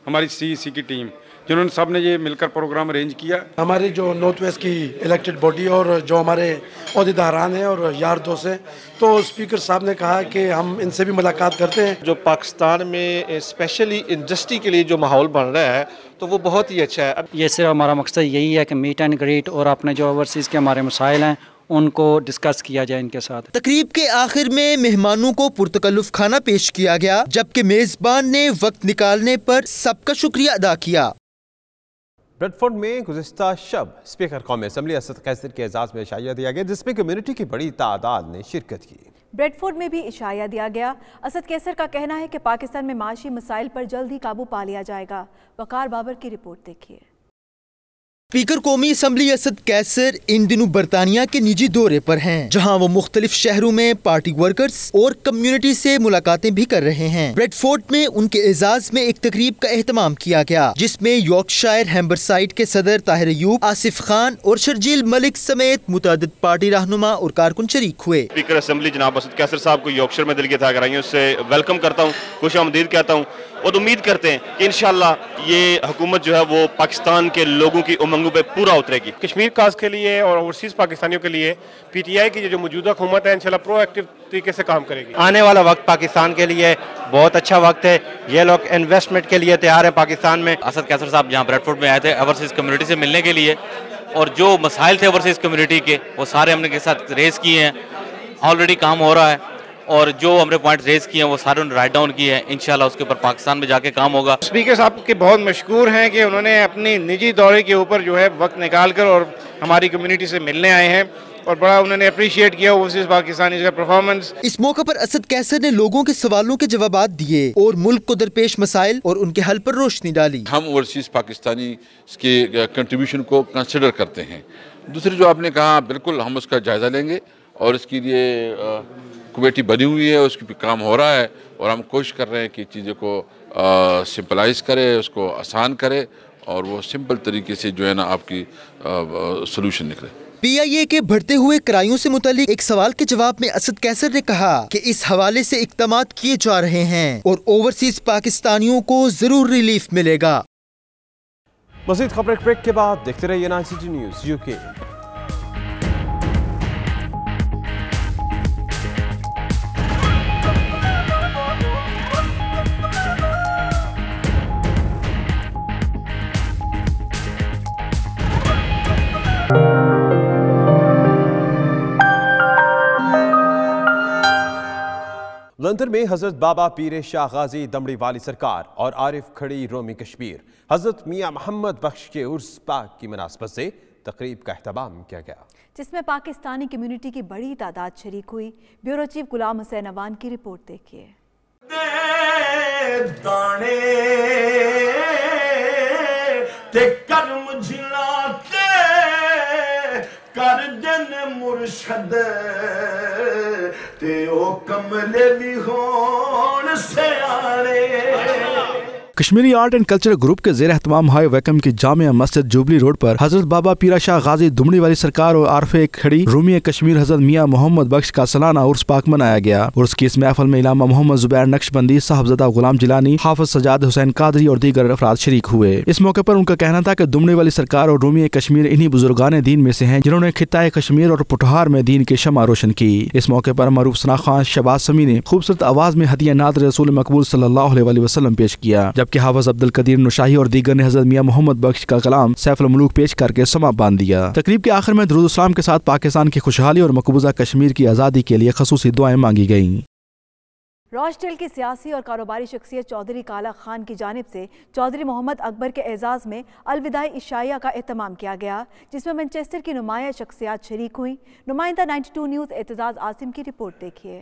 हमारी सीईसी की टीम जिन्होंने सब ने ये मिलकर प्रोग्राम अरेंज किया। हमारी जो नॉर्थ वेस्ट की इलेक्टेड बॉडी और जो हमारे अहदेदारान हैं और यार दोस्त हैं, तो स्पीकर साहब ने कहा कि हम इनसे भी मुलाकात करते हैं। जो पाकिस्तान में स्पेशली इंडस्ट्री के लिए जो माहौल बन रहा है तो वो बहुत ही अच्छा है। ये सिर्फ हमारा मकसद यही है कि मीट एंड ग्रीट और अपने जो ओवरसीज़ के हमारे मसाइल हैं उनको डिस्कस किया जाए इनके साथ। तकरीब के आखिर में मेहमानों को पुरतकल्लुफ़ खाना पेश किया गया, जबकि मेज़बान ने वक्त निकालने पर सबका शुक्रिया अदा किया। ब्रेडफोर्ड में गुज़िश्ता शब स्पीकर कौमी असम्बली असद कैसर के एजाज़ में इशाया दिया गया, जिसमें कम्युनिटी की बड़ी तादाद ने शिरकत की। ब्रेडफोर्ड में भी इशाया दिया गया। असद कैसर का कहना है कि पाकिस्तान में माशी मसाइल पर जल्द ही काबू पा लिया जाएगा। वकार बाबर की रिपोर्ट देखिए। स्पीकर कौमी असम्बली असद कैसर इन दिनों बरतानिया के निजी दौरे पर हैं, जहां वो मुख्तलिफ शहरों में पार्टी वर्कर्स और कम्युनिटी से मुलाकातें भी कर रहे हैं। ब्रेडफोर्ड में उनके एजाज में एक तकरीब का एहतमाम किया गया, जिसमें यॉर्कशायर हैम्बरसाइड के सदर ताहिर अयूब, आसिफ खान और शर्जील मलिक समेत मुतादिद पार्टी रहनुमा और कारकुन शरीक हुए। स्पीकर असम्बली जनाब असद कैसर साहब को यॉर्कशायर में दिल की ताकराइयों से वेलकम करता हूँ, खुशामदीद कहता हूँ और उम्मीद करते हैं कि इंशाल्लाह ये हुकूमत जो है वो पाकिस्तान के लोगों की उमंगों पे पूरा उतरेगी। कश्मीर काज के लिए और ओवरसीज़ पाकिस्तानियों के लिए पीटीआई की जो मौजूदा हुकूमत है इंशाल्लाह प्रोएक्टिव तरीके से काम करेगी। आने वाला वक्त पाकिस्तान के लिए बहुत अच्छा वक्त है, ये लोग इन्वेस्टमेंट के लिए तैयार है पाकिस्तान में। असद कैसर साहब यहाँ ब्रेडफोर्ड में आए थे ओवरसीज़ कम्युनिटी से मिलने के लिए और जो मसाइल थे ओवरसीज़ कम्युनिटी के वो सारे हमने के साथ रेस किए हैं। ऑलरेडी काम हो रहा है और जो हमने पॉइंट रेज किए हैं वो सारे उन्होंने राइट डाउन किए हैं। इंशाल्लाह उसके ऊपर पाकिस्तान में जाके काम होगा। स्पीकर साहब के बहुत मशकूर हैं कि उन्होंने अपनी निजी दौरे के ऊपर जो है वक्त निकाल कर और हमारी कम्युनिटी से मिलने आए हैं और बड़ा उन्होंने अप्रिशिएट किया ओवरसीज़ पाकिस्तानी का परफॉर्मेंस। इस मौके पर असद कैसर ने लोगों के सवालों के जवाब दिए और मुल्क को दरपेश मसाइल और उनके हल पर रोशनी डाली। हम ओवरसीज़ पाकिस्तानी के कंट्रीब्यूशन को कंसिडर करते हैं। दूसरी जो आपने कहा बिल्कुल हम उसका जायज़ा लेंगे और इसके लिए कमेटी बनी हुई है, उसकी भी काम हो रहा है और हम कोशिश कर रहे हैं कि चीज़ों को सिंपलाइज करे, उसको आसान करे और वो सिंपल तरीके से जो है ना आपकी सोल्यूशन निकले। PIA के बढ़ते हुए किरायों से मुतालिक एक सवाल के जवाब में असद कैसर ने कहा कि इस हवाले से इक़दामात किए जा रहे हैं और ओवरसीज पाकिस्तानियों को जरूर रिलीफ मिलेगा। मज़ीद खबरें ब्रेक के बाद देखते रहिए 9 न्यूज़ UK। लंदन में हजरत बाबा पीर शाह गाजी दमड़ी वाली सरकार और आरिफ खड़ी रोमी कश्मीर हजरत मियाँ मोहम्मद बख्श के उर्स पाक की मुनासबत से तकरीब का एहतमाम किया गया, जिसमें पाकिस्तानी कम्युनिटी की बड़ी तादाद शरीक हुई। ब्यूरो चीफ गुलाम हुसैन अवान की रिपोर्ट देखिए। कर दिन मुर्शद ते ओ कमले भी होन सियाने। Kashmiri art and culture group के ज़ेर एहतमाम हाई वैकम की जामिया मस्जिद जुबली रोड पर हजरत बाबा पीर शाह गाजी दुमड़ी वाली सरकार और आरफे खड़ी रूमी कश्मीर हजरत मियाँ मोहम्मद बख्श का सालाना उर्स पाक मनाया गया। उर्स की इस महफल में इलामा मोहम्मद जुबैर नक्शबंदी, साहबजादा गुलाम जिलानी, हाफिज सजाद हुसैन कादरी और दीगर अफराद शरीक हुए। इस मौके पर उनका कहना था कि दुमड़ी वाली सरकार और रूमी कश्मीर इन्हीं बुजुर्गान दीन में से हैं जिन्होंने खित्ताए कश्मीर और पुठहार में दीन की शमा रोशन की। इस मौके पर मरूफ सना खान शहबाज समी ने खूबसूरत आवाज में हदिया नात रसूल मकबूल सल्लल्लाहु अलैहि वसल्लम पेश किया, जबकि हाफिज अब्दुल कदीर नुशाही और दीगर ने हजरत मियाँ मोहम्मद बख्श का कलाम सैफुल मुलूक पेश करके समा बांध दिया। तकरीब के आखिर में दुरूद सलाम के साथ पाकिस्तान की खुशहाली और मकबूजा कश्मीर की आज़ादी के लिए खसूसी दुआएं मांगी गईं। रॉचडेल की सियासी और कारोबारी शख्सियत चौधरी काला खान की जानिब से चौधरी मोहम्मद अकबर के एजाज़ में अलविदाई इशाइया का एहतमाम किया गया, जिसमें मैनचेस्टर की नुमाया शख्सियात शरीक हुई। नुमाइंदा 92 न्यूज़ एतजाज़ आसिम की रिपोर्ट देखिए।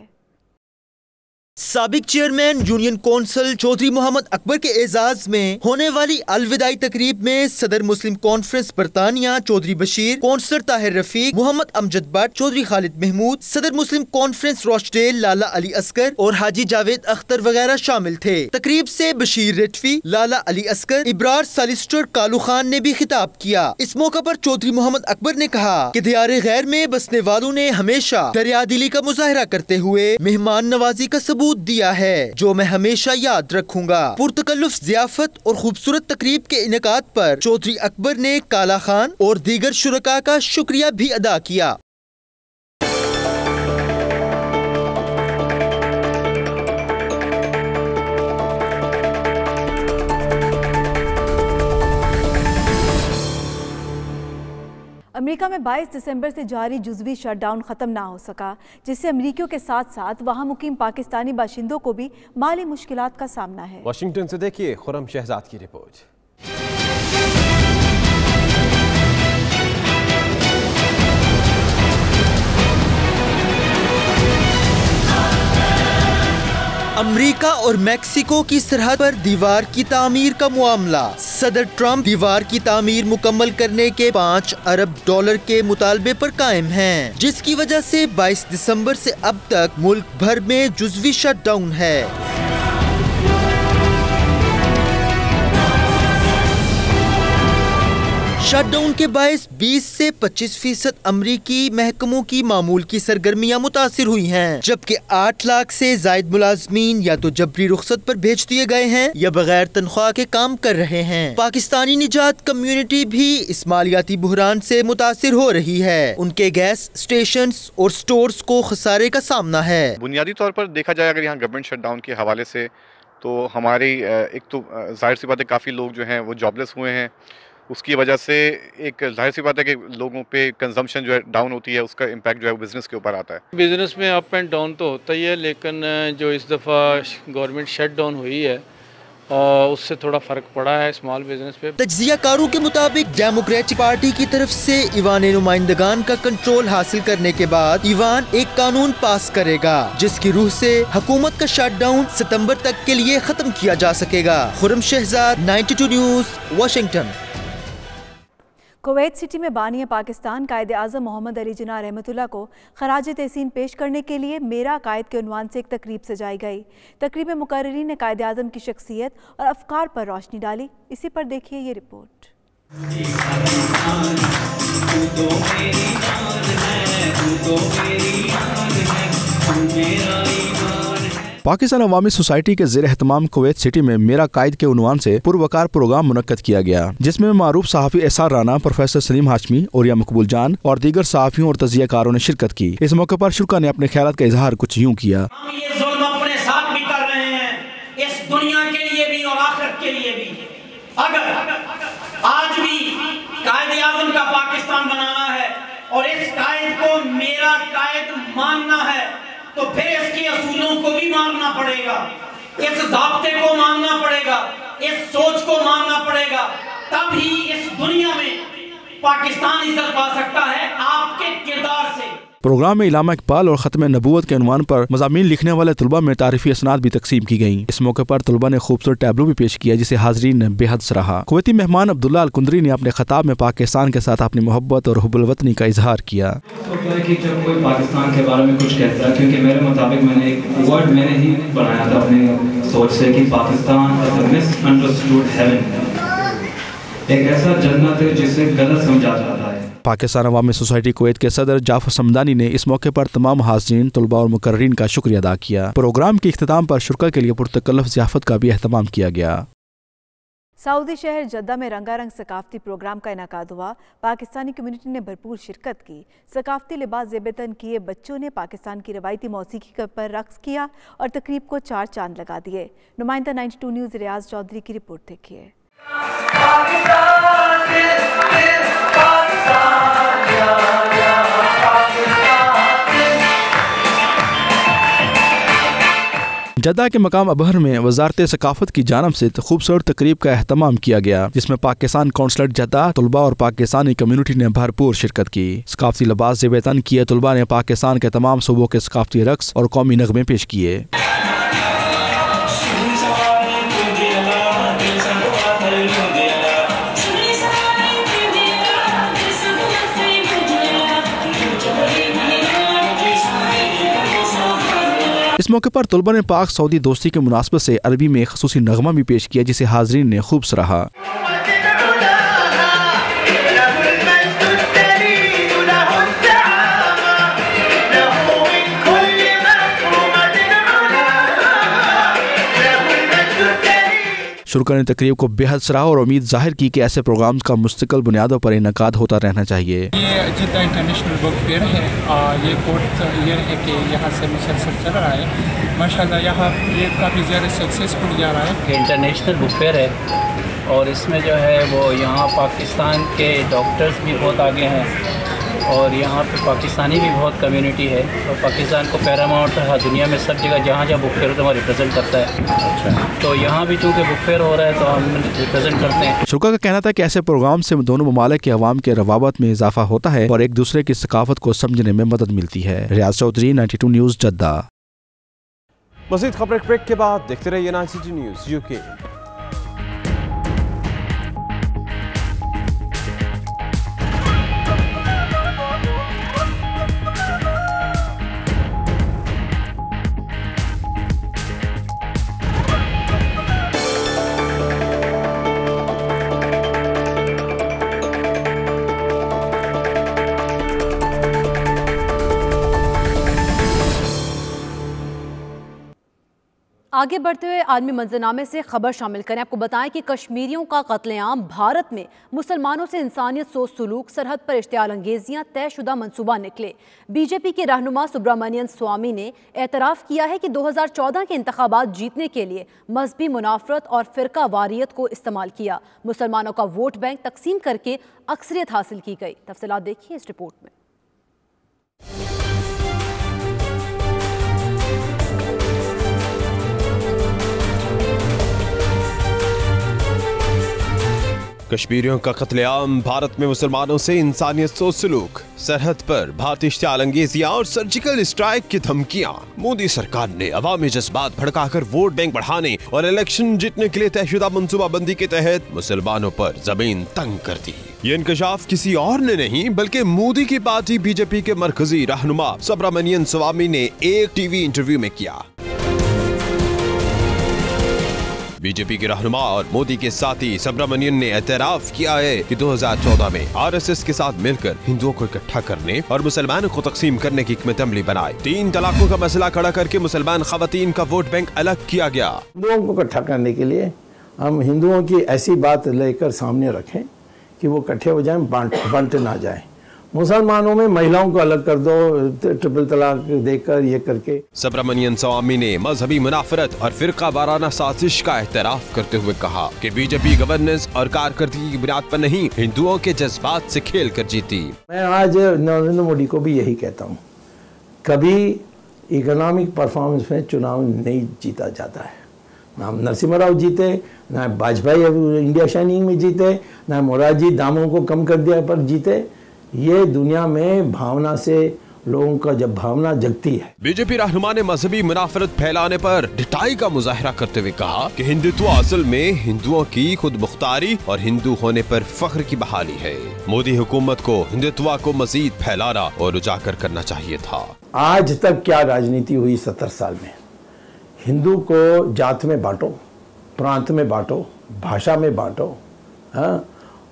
साबिक chairman union council Chaudhry Mohammad Akbar के एजाज में होने वाली अलविदाई तकरीब में सदर मुस्लिम कॉन्फ्रेंस बरतानिया चौधरी बशीर, कौंसलर ताहिर रफीक, मोहम्मद अमजद भट्ट, चौधरी खालिद महमूद, सदर मुस्लिम कॉन्फ्रेंस रॉचडेल लाला अली असगर और हाजी जावेद अख्तर वगैरह शामिल थे। तकरीब से बशीर रिटवी, लाला अली असगर, इब्रार सॉलिसिटर कालू खान ने भी खिताब किया। इस मौका पर चौधरी मोहम्मद अकबर ने कहा कि दियारे गैर में बसने वालों ने हमेशा दरियादिली का मुजाहरा करते हुए मेहमान नवाजी का सबूत दिया है, जो मैं हमेशा याद रखूंगा। पुरतकल्लुफ ज़ियाफत और खूबसूरत तकरीब के इनेकाद पर चौधरी अकबर ने काला खान और दीगर शुरका का शुक्रिया भी अदा किया। अमेरिका में 22 दिसंबर से जारी जुज़वी शटडाउन ख़त्म ना हो सका, जिससे अमेरिकियों के साथ साथ वहां मुकीम पाकिस्तानी बाशिंदों को भी माली मुश्किलात का सामना है। वाशिंगटन से देखिए खुरम शहजाद की रिपोर्ट। अमेरिका और मेक्सिको की सरहद पर दीवार की तामीर का मामला। सदर ट्रंप दीवार की तामीर मुकम्मल करने के $5 अरब के मुतालबे पर कायम हैं, जिसकी वजह से 22 दिसंबर से अब तक मुल्क भर में जुज़वी शटडाउन है। शटडाउन के बायस 20 से 25% अमरीकी महकमों की मामूल की सरगर्मियां मुतासिर हुई हैं, जबकि 8 लाख से जायद मुलाजमीन या तो जबरी रुखसत पर भेज दिए गए हैं या बगैर तनख्वाह के काम कर रहे हैं। पाकिस्तानी निजात कम्युनिटी भी इस मालियाती बुहरान से मुतासिर हो रही है। उनके गैस स्टेशन और स्टोर्स को खसारे का सामना है। बुनियादी तौर पर देखा जाए अगर यहाँ गवर्नमेंट शटडाउन के हवाले से, तो हमारी एक तो जाहिर सी बात है काफ़ी लोग जो हैं वो जॉबलेस हुए हैं। उसकी वजह से एक जाहिर सी बात है कि लोगों पे कंजम्पशन जो है डाउन होती है, उसका इम्पैक्ट जो है वो बिज़नेस के ऊपर आता है। बिज़नेस में अप एंड डाउन तो होता ही है, लेकिन जो इस दफ़ा गवर्नमेंट शट डाउन हुई है और उससे थोड़ा फ़र्क पड़ा है स्मॉल बिजनेस पे। तज्जियाकारों के मुताबिक डेमोक्रेटिक पार्टी की तरफ से ईवान नुमाइंदगान का कंट्रोल हासिल करने के बाद ईवान एक कानून पास करेगा, जिसकी रूह से हुकूमत का शटडाउन सितंबर तक के लिए खत्म किया जा सकेगा। Khurram Shahzad, 92 news, Washington. Kuwait City में बानी पाकिस्तान कायदे आज़म मोहम्मद अली जिन्ना रहमतुल्लाह को खराज तहसीन पेश करने के लिए मेरा कायद के उन्वान से एक तकरीब सजाई गई। तकरीब में मुकर्रिरीन ने कायदे आज़म की शख्सियत और अफकार पर रोशनी डाली। इसी पर देखिए ये रिपोर्ट। पाकिस्तान अवामी सोसाइटी के ज़ेर एहतमाम कुवैत सिटी में मेरा कायद के उन्वान से पुरवकार प्रोग्राम मुनक्कद किया गया, जिसमें मारूफ सहाफ़ी एहसान राना, प्रोफेसर सलीम हाशमी, ओरिया मकबूल जान और दीगर सहाफ़ियों और तजियाकारों ने शिरकत की। इस मौके पर शुरा ने अपने ख्यालात का इजहार कुछ यूँ किया। हम ये जुल्म अपने साथ भी कर रहे हैं, इस दुनिया के लिए भी और आखिरत के लिए भी। अगर आज भी कायद आज़म का पाकिस्तान बनाना है और इस कायद को मेरा कायद मानना है तो फिर इसके असूलों को भी मानना पड़ेगा, इस ज़ाब्ते को मानना पड़ेगा, इस सोच को मानना पड़ेगा, तब ही इस दुनिया में पाकिस्तान इज्जत पा सकता है आपके किरदार से। प्रोग्राम में इलामा इकबाल और ख़त्म नबूवत के उन्वान पर मज़ामीन लिखने वाले तलबा में तारीफ़ी असनाद भी तकसीम की गयी। इस मौके पर तलबा ने खूबसूरत टैबलो भी पेश किया, जिसे हाज़रीन ने बेहद सराहा। कुवैती मेहमान अब्दुल्ला अल कुंदरी ने अपने खिताब में पाकिस्तान के साथ अपनी मोहब्बत और हुब्बुल वतनी का इजहार किया। कि जब कोई पाकिस्तान के बारे में कुछ कहता है, क्योंकि मेरे मुताबिक मैंने एक वर्ड मैंने ही बनाया था अपने सोच से कि Pakistan is a misunderstood heaven, एक ऐसा जन्नत है जिसे गलत समझा जाता है। पाकिस्तान अवामी सोसाइटी कुवैत के सदर जाफर समदानी ने इस मौके पर तमाम हाज़रीन, तलबा और मुकर्रीन का शुक्रिया अदा किया। प्रोग्राम के इख्तिताम पर शुरा के लिए पुरतकल्लुफ़ ज़ियाफ़त का भी अहतमाम किया गया। सऊदी शहर जद्दा में रंगारंग सकाफती प्रोग्राम का इनेकाद हुआ। पाकिस्तानी कम्युनिटी ने भरपूर शिरकत की। सकाफती लिबास ज़ेबतन किए बच्चों ने पाकिस्तान की रवायती मौसीकी पर रक्स किया और तकरीब को 4 चांद लगा दिए। नुमाइंदा 92 न्यूज़ रियाज चौधरी की रिपोर्ट देखिए। जद्दा के मकाम अबहर में वजारत सकाफत की जानब से खूबसूरत तकरीब का एहतमाम किया गया, जिसमें पाकिस्तान कौंसलेट जद्दा, तलबा और पाकिस्तानी कम्युनिटी ने भरपूर शिरकत की। सकाफती लिबास ज़ेबतन किए तलबा ने पाकिस्तान के तमाम सूबों के सकाफती रक्स और कौमी नगमे पेश किए। इस मौके पर तलबा ने पाक सऊदी दोस्ती के मुनासबत से अरबी में ख़ुसूसी नगमा भी पेश किया, जिसे हाज़रीन ने खूब सराहा। शुरा ने तकरीब को बेहद सराहा और उम्मीद जाहिर की कि ऐसे प्रोग्राम्स का मुस्तकिल बुनियादों पर इनकाद होता रहना चाहिए। ये जिद्दा इंटरनेशनल बुक फेयर है, ये 4th ईयर है कि यहाँ से मुसलसल चल रहा है। माशाल्लाह यहाँ ये काफ़ी ज़्यादा सक्सेसफुल जा रहा है। इंटरनेशनल बुक फेयर है और इसमें जो है वो यहाँ पाकिस्तान के डॉक्टर्स भी बहुत आगे हैं और यहाँ पे पाकिस्तानी भी बहुत कम्युनिटी है और पाकिस्तान को पैरामाउंट दुनिया में सब जगह जहाँ जहाँ बुक फेयर होता है वहाँ रिप्रेजेंट करता है। अच्छा, तो यहाँ भी चूँकि बुक फेयर हो रहा है तो हम रिप्रेजेंट करते हैं। शुरा का कहना था कि ऐसे प्रोग्राम से दोनों ममालिक के अवाम के रवाबत में इजाफा होता है और एक दूसरे की सकाफत को समझने में मदद मिलती है। रियाज चौधरी, 92 न्यूज़, जद्दा। मज़ीद खबरें ब्रेक के बाद देखते रहिए 92 न्यूज़ UK। आगे बढ़ते हुए आलमी मंजरनामे से खबर शामिल करें। आपको बताएं कि कश्मीरियों का कत्लेआम, भारत में मुसलमानों से इंसानियत सोच सलूक, सरहद पर इश्तियाल अंगेजियाँ तयशुदा मनसूबा निकले। बीजेपी के रहनुमा सुब्रमण्यन स्वामी ने एतराफ़ किया है कि 2014 के इंतखाबात जीतने के लिए मजहबी मुनाफरत और फ़िरका वारियत को इस्तेमाल किया। मुसलमानों का वोट बैंक तकसीम करके अक्सरियत हासिल की गई। तफसीलात देखिए इस रिपोर्ट में। कश्मीरियों का कत्लेआम, भारत में मुसलमानों से इंसानियत सोच सलूक, सरहद पर भारतीय इश्तियाल अंगेजियां और सर्जिकल स्ट्राइक की धमकियां। मोदी सरकार ने अवामी जज्बात भड़काकर वोट बैंक बढ़ाने और इलेक्शन जीतने के लिए तयशुदा मनसूबाबंदी के तहत मुसलमानों पर जमीन तंग कर दी। ये इंकशाफ किसी और ने नहीं बल्कि मोदी की पार्टी बीजेपी के मरकजी रहनुमा सुब्रमण्यन स्वामी ने एक टीवी इंटरव्यू में किया। बीजेपी के रहनुमा और मोदी के साथी सुब्रमण्यन ने एतराफ किया है कि 2014 में आरएसएस के साथ मिलकर हिंदुओं को इकट्ठा करने और मुसलमानों को तकसीम करने की हिकमत अमली बनाई। 3 तलाकों का मसला खड़ा करके मुसलमान खवातीन का वोट बैंक अलग किया गया। हिंदुओं को इकट्ठा करने के लिए हम हिंदुओं की ऐसी बात लेकर सामने रखें कि वो इकट्ठे हो जाएं, बंट ना जाए। मुसलमानों में महिलाओं को अलग कर दो, ट्रिपल तलाक देकर ये करके। सुब्रमण्यन स्वामी ने मजहबी मुनाफरत और फिरका वाराना साजिश का एतराफ करते हुए कहा कि बीजेपी गवर्नेंस और कारकर्दगी की बुनियाद पर नहीं, हिंदुओं के जज्बात से खेल कर जीती। मैं आज नरेंद्र मोदी को भी यही कहता हूँ, कभी इकोनॉमिक परफॉर्मेंस में चुनाव नहीं जीता जाता है। ना नरसिम्हा राव जीते, ना वाजपेयी इंडिया शाइनिंग में जीते, ना मोरारजी दामों को कम कर दिया पर जीते। ये दुनिया में भावना से लोगों का जब भावना जगती है। बीजेपी रहनुमा ने मजहबी मुनाफरत फैलाने पर ढिठाई का मुजाहरा करते हुए कहा कि हिंदुत्व असल में हिंदुओं की खुद मुख्तारी और हिंदू होने पर फख्र की बहाली है। मोदी हुकूमत को हिंदुत्व को मजीद फैलाना और उजागर करना चाहिए था। आज तक क्या राजनीति हुई 70 साल में? हिंदू को जात में बांटो, प्रांत में बांटो, भाषा में बांटो, हाँ,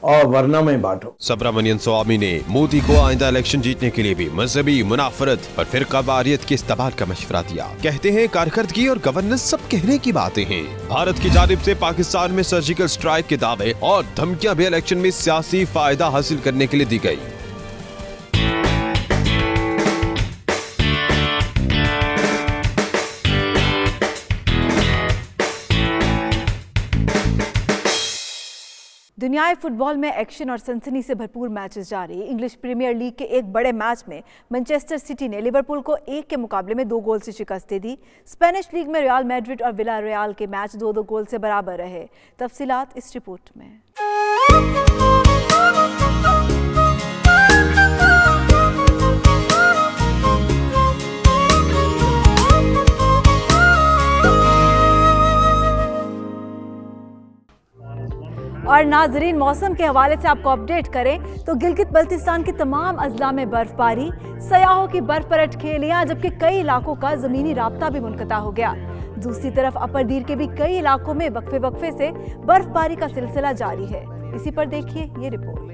और वर्ण में बांटो। सुब्रमण्यन स्वामी ने मोदी को आइंदा इलेक्शन जीतने के लिए भी मजहबी मुनाफरत और फिरका वारियत के इस्तेमाल का मशवरा दिया। कहते हैं कारकर्दगी और गवर्नेंस सब कहने की बातें हैं। भारत की जानिब से पाकिस्तान में सर्जिकल स्ट्राइक के दावे और धमकियां भी इलेक्शन में सियासी फायदा हासिल करने के लिए दी गयी। दुनियाई फुटबॉल में एक्शन और सनसनी से भरपूर मैचेस जारी। इंग्लिश प्रीमियर लीग के एक बड़े मैच में मैनचेस्टर सिटी ने लिवरपूल को 1 के मुकाबले में 2 गोल से शिकस्त दे दी। स्पेनिश लीग में रियल मैड्रिड और विला रियल के मैच 2-2 गोल से बराबर रहे। तफसीलात इस रिपोर्ट में। और नाजरीन, मौसम के हवाले से आपको अपडेट करें तो गिलगित बल्तिस्तान के तमाम अजला में बर्फबारी, सयाहों की बर्फ पर अटखेलियां, जबकि कई इलाकों का जमीनी राब्ता भी मुनक़ता हो गया। दूसरी तरफ अपर दीर के भी कई इलाकों में वक्फे से बर्फबारी का सिलसिला जारी है। इसी पर देखिए ये रिपोर्ट।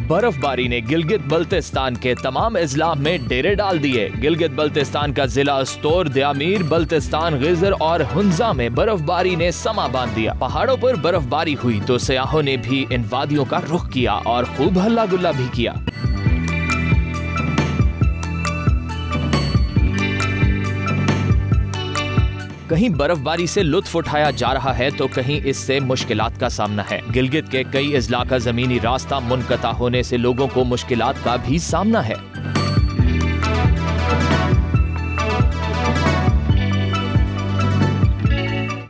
बर्फबारी ने गिलगित बल्तिस्तान के तमाम अजला में डेरे डाल दिए। गिलगित बल्तिस्तान का जिला अस्तोर, दयामीर, बल्तिस्तान, गिजर और हुंजा में बर्फबारी ने समा बांध दिया। पहाड़ों पर बर्फबारी हुई तो सयाहों ने भी इन वादियों का रुख किया और खूब हल्ला गुल्ला भी किया। कहीं बर्फबारी से लुत्फ उठाया जा रहा है तो कहीं इससे मुश्किलात का सामना है। गिलगित के कई अजला का जमीनी रास्ता मुनक़ता होने से लोगों को मुश्किलात का भी सामना है।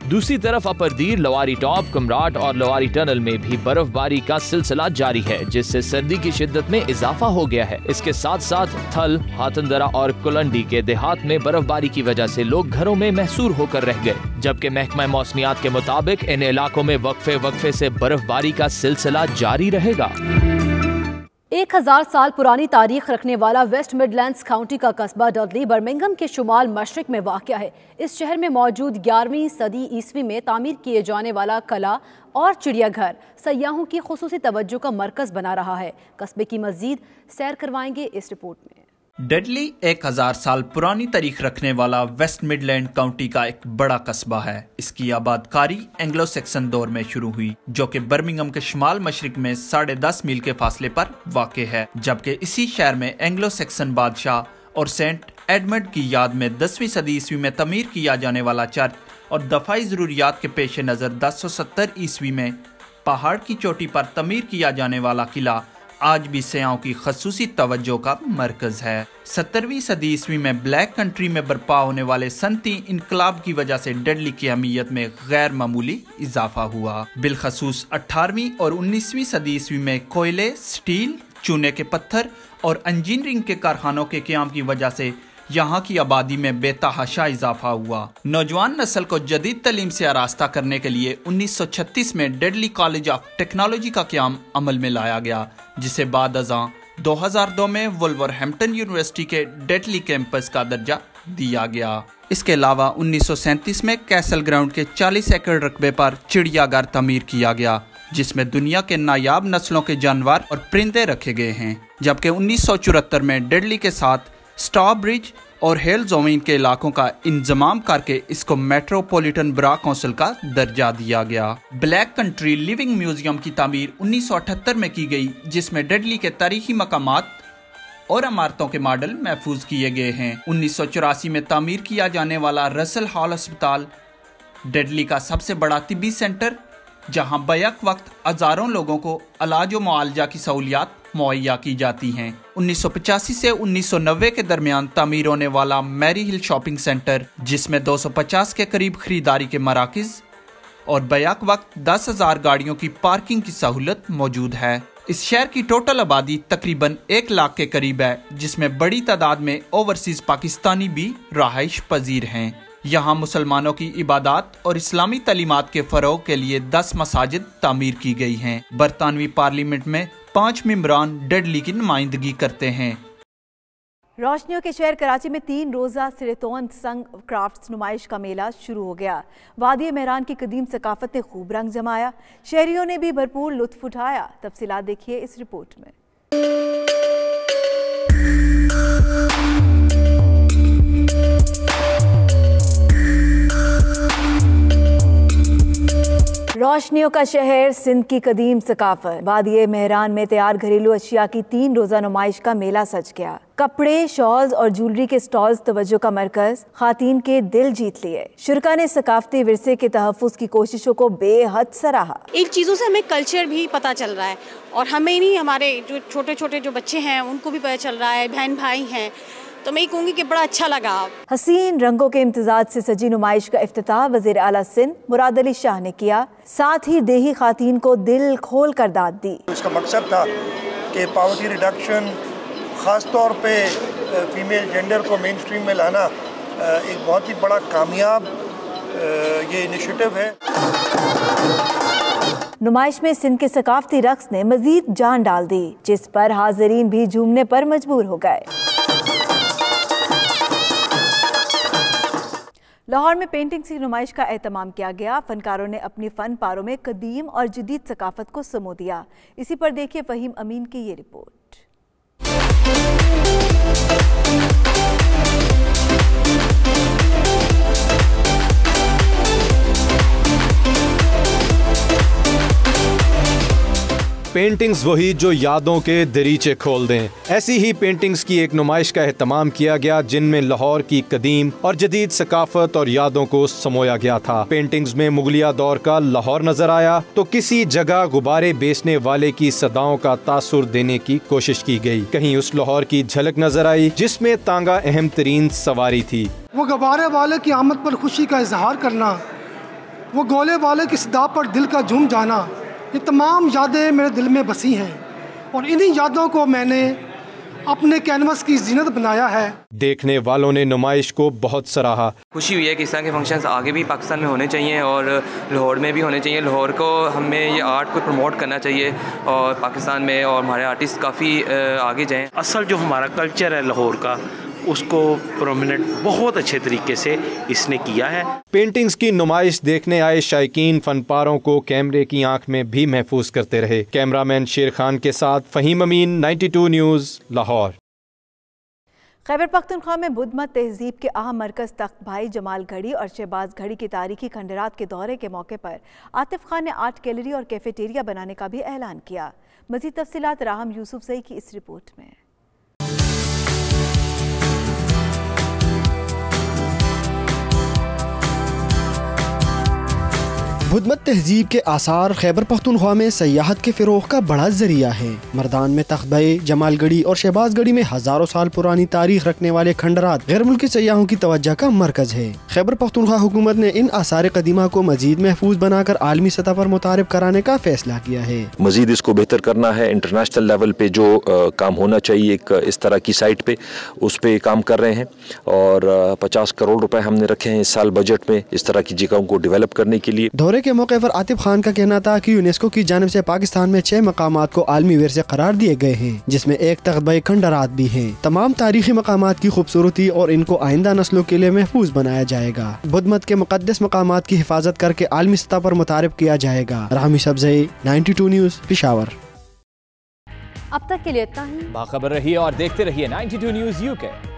दूसरी तरफ अपरदीर, लवारी टॉप, कमराट और लवारी टनल में भी बर्फबारी का सिलसिला जारी है, जिससे सर्दी की शिद्दत में इजाफा हो गया है। इसके साथ साथ थल, हाथंदरा और कुलंडी के देहात में बर्फबारी की वजह से लोग घरों में महसूर होकर रह गए, जबकि महकमा मौसमियात के मुताबिक इन इलाकों में वक्फे से बर्फबारी का सिलसिला जारी रहेगा। 1000 साल पुरानी तारीख रखने वाला वेस्ट मिडलैंड्स काउंटी का कस्बा डडली बर्मिंघम के शुमाल मशरिक में वाक़या है। इस शहर में मौजूद 11वीं सदी ईस्वी में तामीर किए जाने वाला कला और चिड़ियाघर सयाहों की खुसूसी तवज्जो का मरकज बना रहा है। कस्बे की मजीद सैर करवाएंगे इस रिपोर्ट में। डडली 1000 साल पुरानी तारीख रखने वाला वेस्ट मिडलैंड काउंटी का एक बड़ा कस्बा है। इसकी आबादकारी एंग्लो सेक्सन दौर में शुरू हुई, जो कि बर्मिंघम के शुमाल मशरिक में 10.5 मील के फासले पर वाक़ है, जबकि इसी शहर में एंग्लो सेक्सन बादशाह और सेंट एडमंड की याद में 10वीं सदी ईस्वी में तमीर किया जाने वाला चर्च और दफाई ज़रूरियात के पेश नज़र 1070 ईस्वी में पहाड़ की चोटी पर तमीर किया जाने वाला किला आज भी सयाहों की खसूसी तवज्जो का मरकज है। 17वीं सदी ईस्वी में ब्लैक कंट्री में बर्पा होने वाले सनती इनकलाब की वजह से डडली की अहमियत में गैर मामूली इजाफा हुआ। बिलखसूस 18वीं और 19वीं सदी ईस्वी में कोयले, स्टील, चूने के पत्थर और इंजीनियरिंग के कारखानों के क़याम की वजह से यहाँ की आबादी में बेतहाशा इजाफा हुआ। नौजवान नस्ल को जदीद तालीम से आरास्ता करने के लिए 1936 में डेडली कॉलेज ऑफ टेक्नोलॉजी का क़याम अमल में लाया गया, जिसे बाद अज़ां 2002 में वुल्वरहैम्पटन यूनिवर्सिटी के डेडली कैंपस का दर्जा दिया गया। इसके अलावा 1937 में कैसल ग्राउंड के 40 एकड़ रकबे पर चिड़ियाघर तमीर किया गया, जिसमें दुनिया के नायाब नस्लों के जानवर और परिंदे रखे गए हैं। जबकि 1974 में डेडली के साथ स्टॉ ब्रिज और हेल जोमिन के इलाकों का इंतजाम करके इसको मेट्रोपॉलिटन बरा काउंसिल का दर्जा दिया गया। ब्लैक कंट्री लिविंग म्यूजियम की तामीर 1978 में की गई, जिसमें डेडली के तारीखी मकामात और इमारतों के मॉडल महफूज किए गए हैं। 1984 में तामीर किया जाने वाला रसल हॉल अस्पताल डेडली का सबसे बड़ा तिब्बी सेंटर, जहां बैक वक्त हजारों लोगों को इलाज व मुआवजा की सहूलियात मुहैया की जाती हैं। 1985 से 1990 के दरमियान तामीर होने वाला मैरी हिल शॉपिंग सेंटर, जिसमें 250 के करीब खरीदारी के मराकज़ और बैक वक्त 10,000 गाड़ियों की पार्किंग की सहूलत मौजूद है। इस शहर की टोटल आबादी तकरीबन 1 लाख के करीब है, जिसमें बड़ी तादाद में ओवरसीज पाकिस्तानी भी रहाइश पजीर हैं। यहाँ मुसलमानों की इबादत और इस्लामी तालीमात के फरोग के लिए 10 मसाजिद तामीर की गई हैं। बरतानवी पार्लियामेंट में 5 मेंबरान डेडली की नुमाइंदगी करते हैं। रोशनियों के शहर कराची में 3 रोज़ा सिरेतोन संग क्राफ्ट्स नुमाइश का मेला शुरू हो गया। वादी मेहरान की कदीम सकाफत ने खूब रंग जमाया, शहरियों ने भी भरपूर लुत्फ उठाया। तफसीलात देखिए इस रिपोर्ट में। रोशनियों का शहर, सिंध की कदीम सकाफत, वादी मेहरान में तैयार घरेलू अशिया की 3 रोज़ा नुमाइश का मेला सज गया। कपड़े, शॉल्स और ज्वेलरी के स्टॉल्स तवज्जो का मरकज, खातीन के दिल जीत लिए। शुरका ने सकाफती विरसे के तहफ़्फ़ुज़ की कोशिशों को बेहद सराहा। इन चीज़ों से हमें कल्चर भी पता चल रहा है और हमें नहीं, हमारे जो छोटे छोटे जो बच्चे हैं उनको भी पता चल रहा है, बहन भाई हैं, तो मैं कहूँगी कि बड़ा अच्छा लगा। हसीन रंगों के इम्तिजाज से सजी नुमाइश का इफ्तिताह वज़ीर आला सिंध मुराद अली शाह ने किया। साथ ही देही खातीन को दिल खोल कर दाद दी। इसका मकसद था कि पॉवर्टी रिडक्शन, ख़ास तौर पे फीमेल जेंडर को मेन स्ट्रीम में लाना एक बहुत ही बड़ा कामयाब ये इनिशिएटिव है। नुमाइश में सिंध के सकाफती रक्स ने मजीद जान डाल दी, जिस पर हाज़रीन भी झूमने पर मजबूर हो गए। लाहौर में पेंटिंग्स की नुमाइश का एहतमाम किया गया। फनकारों ने अपनी फन पारों में कदीम और जदीद सकाफत को समो दिया। इसी पर देखिए फहीम अमीन की ये रिपोर्ट। पेंटिंग्स वही जो यादों के दरीचे खोल दें। ऐसी ही पेंटिंग्स की एक नुमाइश का एहतमाम किया गया, जिनमें लाहौर की कदीम और जदीद सकाफत और यादों को समोया गया था। पेंटिंग्स में मुगलिया दौर का लाहौर नजर आया तो किसी जगह गुब्बारे बेचने वाले की सदाओं का तासुर देने की कोशिश की गई। कहीं उस लाहौर की झलक नजर आई जिसमें तांगा अहम तरीन सवारी थी। वो गुब्बारे वाले की आमद पर खुशी का इजहार करना, वो गोले वाले की सदा पर दिल का झूम जाना, ये तमाम यादें मेरे दिल में बसी हैं और इन्हीं यादों को मैंने अपने कैनवस की जीनत बनाया है। देखने वालों ने नुमाइश को बहुत सराहा। खुशी हुई है कि इस तरह के फंक्शंस आगे भी पाकिस्तान में होने चाहिए और लाहौर में भी होने चाहिए। लाहौर को हमें ये आर्ट को प्रमोट करना चाहिए और पाकिस्तान में और हमारे आर्टिस्ट काफ़ी आगे जाएं। असल जो हमारा कल्चर है लाहौर का, उसको प्रोमिनेंट बहुत अच्छे तरीके से इसने किया है। पेंटिंग्स की नुमाइश देखने आए शायकीन फनपारों को कैमरे की आंख में भी महफूज करते रहे। कैमरामैन शेर खान के साथ फहीम अमीन, 92 न्यूज़, लाहौर। खैबर पख्तूनख्वा में बुद्ध मत तहजीब के अहम मरकज़ तख्त भाई जमाल घड़ी और शहबाज घड़ी की तारीखी खंडरात के दौरे के मौके पर आतिफ खान ने आर्ट गैलरी और कैफेटेरिया बनाने का भी ऐलान किया। मज़ीद तफसीलात राहम यूसुफ ज़ई की इस रिपोर्ट में। बुद्धमत तहजीब के आसार खैबर पख्तूनख्वा में सयाहत के फ़रोग़ का बड़ा जरिया है। मर्दान में तख्तबे, जमालगढ़ी और शहबाजगढ़ी में हज़ारों साल पुरानी तारीख रखने वाले खंडरात गैर मुल्की सयाहों की तवज्जो का मरकज़ है। खैबर पख्तूनख्वा हुकूमत ने इन आसार कदीमा को मजीद महफूज बनाकर आलमी सतह पर मुतारिफ कराने का फैसला किया है। मजीद इसको बेहतर करना है। इंटरनेशनल लेवल पे जो काम होना चाहिए एक इस तरह की साइट पे, उस पे काम कर रहे हैं और 50 करोड़ रुपए हमने रखे हैं इस साल बजट में इस तरह की जगहों को डेवलप करने के लिए। दौरे के मौके पर आतिफ खान का कहना था कि यूनेस्को की जानिब से पाकिस्तान में 6 मकामात को आलमी विरसे करार दिए गए हैं, जिसमें एक तख्तबे खंडरात भी हैं। तमाम तारीखी मकामात की खूबसूरती और इनको आइंदा नस्लों के लिए महफूज बनाया जाएगा। बुद्धमत के मुकद्दस मकामात की हिफाजत करके आलमी सतह पर मुतारिफ किया जाएगा। रामी सब्ज़ई, 92 न्यूज़, पेशावर। अब तक के लिए इतना ही। बाखबर रहिए और देखते रहिए 92 न्यूज़ UK।